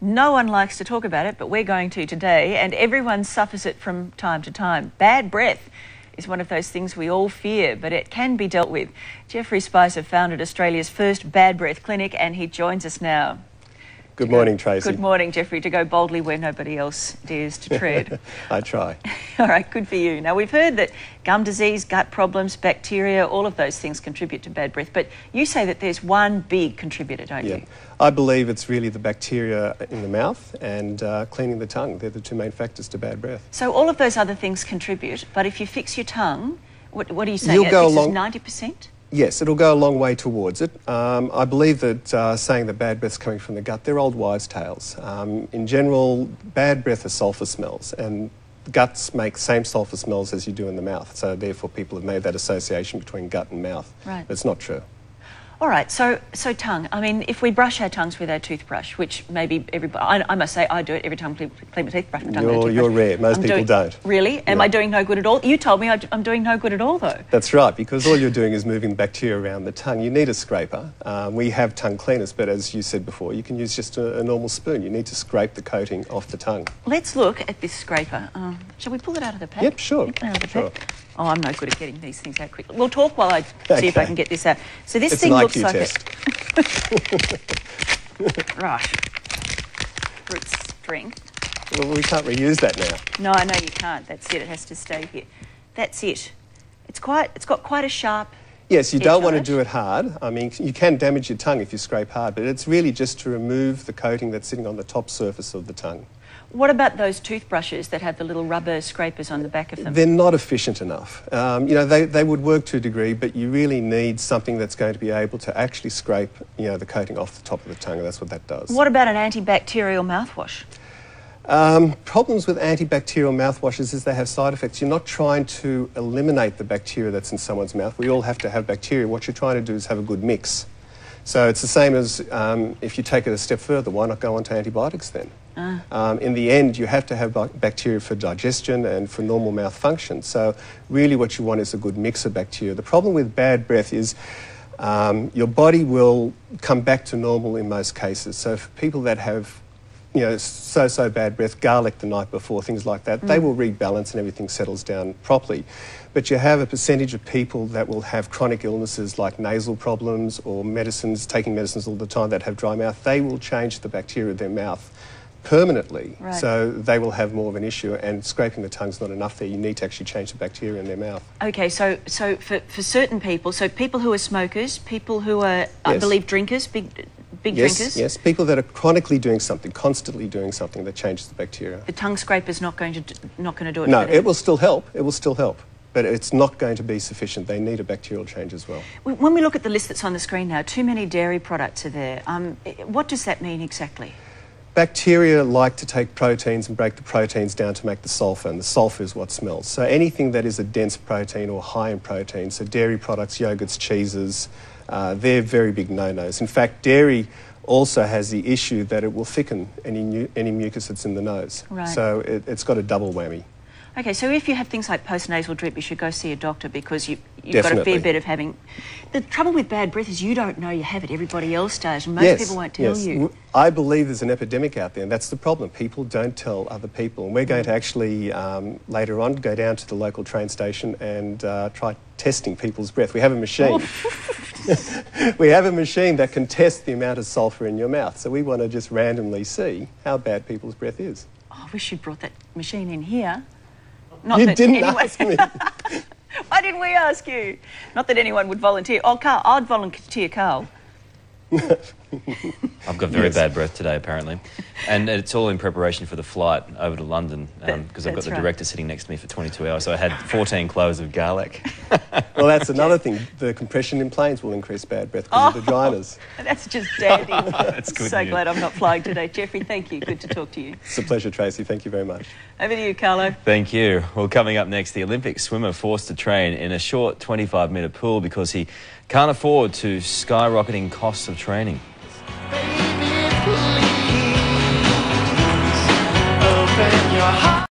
No one likes to talk about it, but we're going to today, and everyone suffers it from time to time. Bad breath is one of those things we all fear, but it can be dealt with. Geoffrey Speiser founded Australia's first bad breath clinic, and he joins us now. Good morning, Tracy. Good morning, Geoffrey, to go boldly where nobody else dares to tread. I try. All right, good for you. Now, we've heard that gum disease, gut problems, bacteria, all of those things contribute to bad breath, but you say that there's one big contributor, don't you? I believe it's really the bacteria in the mouth and cleaning the tongue. They're the two main factors to bad breath. So all of those other things contribute, but if you fix your tongue, what are you saying? You'll go along 90%? Yes, it'll go a long way towards it. I believe that saying that bad breath's coming from the gut, they're old wives' tales. In general, bad breath are sulphur smells, and guts make same sulphur smells as you do in the mouth. So therefore people have made that association between gut and mouth. Right. But it's not true. All right, so tongue. I mean, if we brush our tongues with our toothbrush, which maybe everybody, I must say I do it every time I clean my teeth, brush my tongue with a toothbrush. You're rare. Most people don't. Really? Am I doing no good at all? You told me I'm doing no good at all, though. That's right, because all you're doing is moving bacteria around the tongue. You need a scraper. We have tongue cleaners, but as you said before, you can use just a normal spoon. You need to scrape the coating off the tongue. Let's look at this scraper. Shall we pull it out of the pack? Yep, sure. Sure. Oh, I'm no good at getting these things out quickly. We'll talk while I see if I can get this out. So this thing looks like right. Brute strength. Well, we can't reuse that now. No, I know you can't. That's it. It has to stay here. That's it. It's got quite a sharp. Yes, you don't want to do it hard. I mean, you can damage your tongue if you scrape hard, but it's really just to remove the coating that's sitting on the top surface of the tongue. What about those toothbrushes that have the little rubber scrapers on the back of them? They're not efficient enough. You know, they would work to a degree, but you really need something that's going to be able to actually scrape, you know, the coating off the top of the tongue, and that's what that does. What about an antibacterial mouthwash? Problems with antibacterial mouthwashes is they have side effects. You're not trying to eliminate the bacteria that's in someone's mouth. We all have to have bacteria. What you're trying to do is have a good mix. So it's the same as if you take it a step further, why not go on to antibiotics then? In the end, you have to have bacteria for digestion and for normal mouth function. So really what you want is a good mix of bacteria. The problem with bad breath is your body will come back to normal in most cases. So for people that have, you know, so bad breath, garlic the night before, things like that, they will rebalance and everything settles down properly. But you have a percentage of people that will have chronic illnesses like nasal problems or taking medicines all the time that have dry mouth. They will change the bacteria of their mouth permanently, right. So they will have more of an issue, and scraping the tongue's not enough there. You need to actually change the bacteria in their mouth. Okay, so for certain people, so people who are smokers, people who are, I believe, drinkers, big drinkers? Yes, people that are chronically doing something, constantly doing something that changes the bacteria. The tongue scraper's not going to do it? No, it will still help. It will still help. But it's not going to be sufficient. They need a bacterial change as well. When we look at the list that's on the screen now, too many dairy products are there. What does that mean exactly? Bacteria like to take proteins and break the proteins down to make the sulphur, and the sulphur is what smells. So anything that is a dense protein or high in protein, so dairy products, yogurts, cheeses, they're very big no-nos. In fact, dairy also has the issue that it will thicken any mucus that's in the nose. Right. So it's got a double whammy. Okay, so if you have things like postnasal drip, you should go see a doctor because you've got a fair bit of having... The trouble with bad breath is you don't know you have it. Everybody else does, and most people won't tell you. I believe there's an epidemic out there, and that's the problem. People don't tell other people. And we're going to actually, later on, go down to the local train station and try testing people's breath. We have a machine. We have a machine that can test the amount of sulphur in your mouth. So we want to just randomly see how bad people's breath is. Oh, I wish you'd brought that machine in here. You didn't ask me. Why didn't we ask you? Not that anyone would volunteer. Oh, Carl, I'd volunteer Carl. I've got very bad breath today, apparently. And it's all in preparation for the flight over to London, because I've got the director sitting next to me for 22 hours, so I had 14 cloves of garlic. Well, that's another thing. The compression in planes will increase bad breath because of the dryness. That's just dandy. That's good. So glad I'm not flying today. Geoffrey, thank you. Good to talk to you. It's a pleasure, Tracy. Thank you very much. Over to you, Carlo. Thank you. Well, coming up next, the Olympic swimmer forced to train in a short 25-metre pool because he can't afford to skyrocketing costs of training.